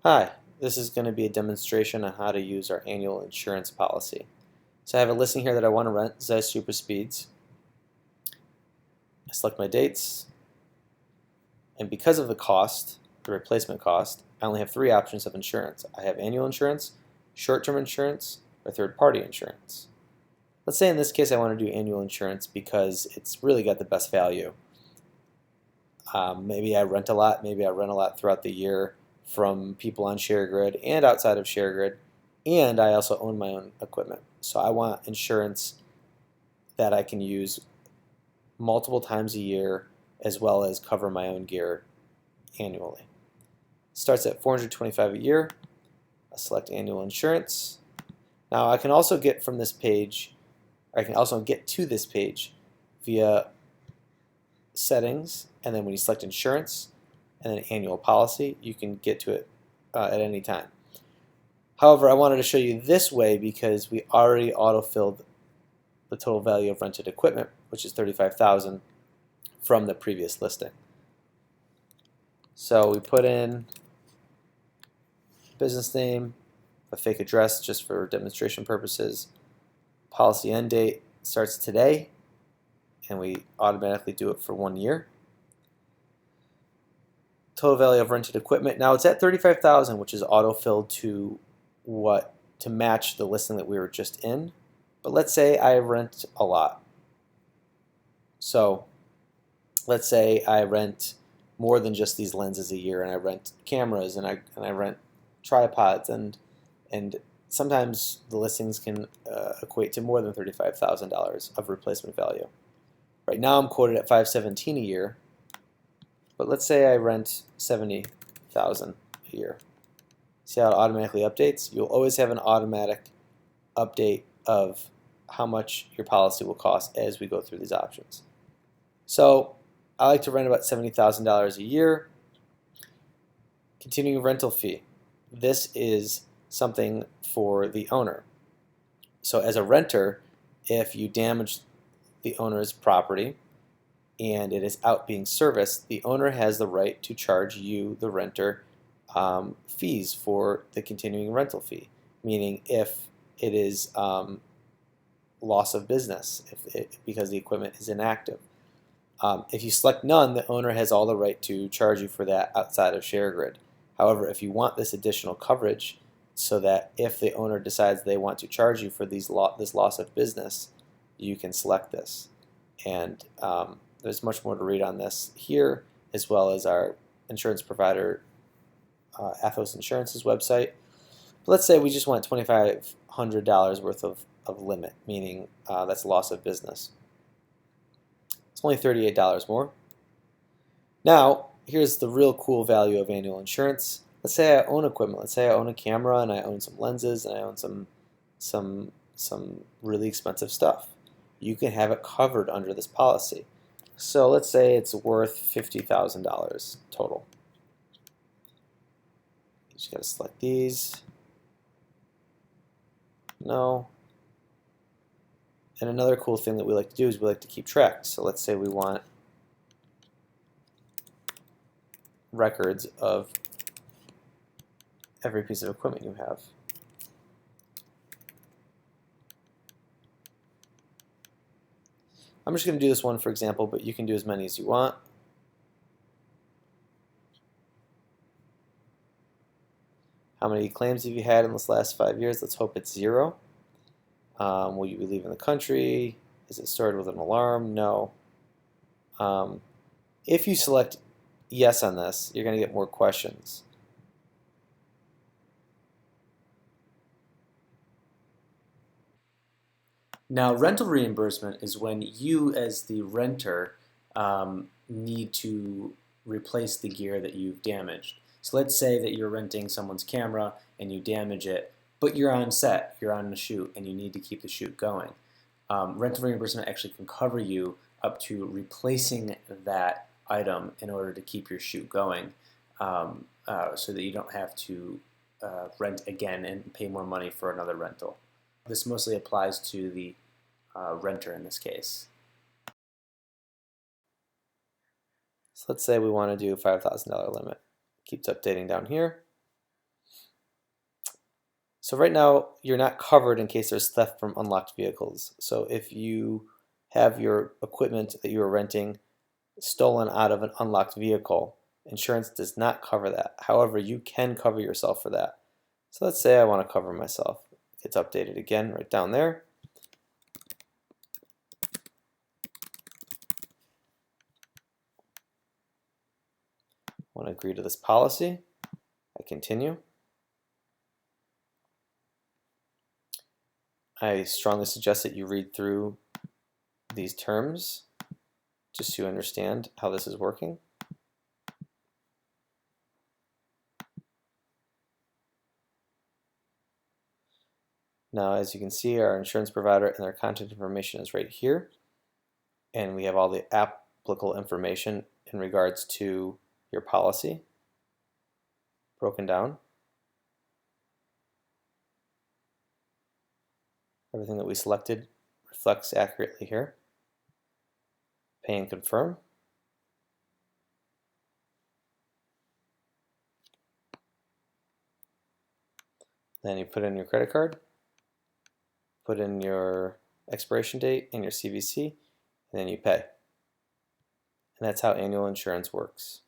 Hi, this is going to be a demonstration on how to use our annual insurance policy. So I have a listing here that I want to rent, Zeiss Super Speeds. I select my dates, and because of the cost, the replacement cost, I only have three options of insurance. I have annual insurance, short-term insurance, or third-party insurance. Let's say in this case I want to do annual insurance because it's really got the best value. Maybe I rent a lot, maybe I rent a lot throughout the year from people on ShareGrid and outside of ShareGrid, and I also own my own equipment. So I want insurance that I can use multiple times a year as well as cover my own gear annually. Starts at $425 a year. I select annual insurance. Now I can also get from this page, or I can also get to this page via settings, and then when you select insurance and then annual policy, you can get to it at any time. However, I wanted to show you this way because we already autofilled the total value of rented equipment, which is $35,000 from the previous listing. So we put in business name, a fake address just for demonstration purposes. Policy end date starts today, and we automatically do it for 1 year. Total value of rented equipment. Now it's at $35,000, which is autofilled to match the listing that we were just in. But let's say I rent a lot. So let's say I rent more than just these lenses a year, and I rent cameras, and I rent tripods, and sometimes the listings can equate to more than $35,000 of replacement value. Right now I'm quoted at $517 a year, but let's say I rent $70,000 a year. See how it automatically updates? You'll always have an automatic update of how much your policy will cost as we go through these options. So I like to rent about $70,000 a year. Continuing rental fee. This is something for the owner. So as a renter, if you damage the owner's property and it is out being serviced, the owner has the right to charge you, the renter, fees for the continuing rental fee. Meaning if it is loss of business, because the equipment is inactive. If you select none, the owner has all the right to charge you for that outside of ShareGrid. However, if you want this additional coverage so that if the owner decides they want to charge you for this loss of business, you can select this. And there's much more to read on this here, as well as our insurance provider, Athos Insurance's website. But let's say we just want $2,500 worth of limit, meaning that's loss of business. It's only $38 more. Now, here's the real cool value of annual insurance. Let's say I own equipment. Let's say I own a camera and I own some lenses and I own some really expensive stuff. You can have it covered under this policy. So let's say it's worth $50,000 total. You just got to select these. No. And another cool thing that we like to do is we like to keep track. So let's say we want records of every piece of equipment you have. I'm just going to do this one for example, but you can do as many as you want. How many claims have you had in this last 5 years? Let's hope it's 0. Will you be leaving the country? Is it stored with an alarm? No. If you select yes on this, you're going to get more questions. Now, rental reimbursement is when you, as the renter, need to replace the gear that you've damaged. So let's say that you're renting someone's camera and you damage it, but you're on set, you're on a shoot, and you need to keep the shoot going. Rental reimbursement actually can cover you up to replacing that item in order to keep your shoot going, so that you don't have to rent again and pay more money for another rental. This mostly applies to the renter in this case. So let's say we want to do a $5,000 limit. Keeps updating down here. So right now, you're not covered in case there's theft from unlocked vehicles. So if you have your equipment that you are renting stolen out of an unlocked vehicle, insurance does not cover that. However, you can cover yourself for that. So let's say I want to cover myself. It's updated again right down there. I want to agree to this policy. I continue. I strongly suggest that you read through these terms just so you understand how this is working. Now, as you can see, our insurance provider and their contact information is right here. And we have all the applicable information in regards to your policy broken down. Everything that we selected reflects accurately here. Pay and confirm. Then you put in your credit card, put in your expiration date and your CVC, and then you pay. And that's how annual insurance works.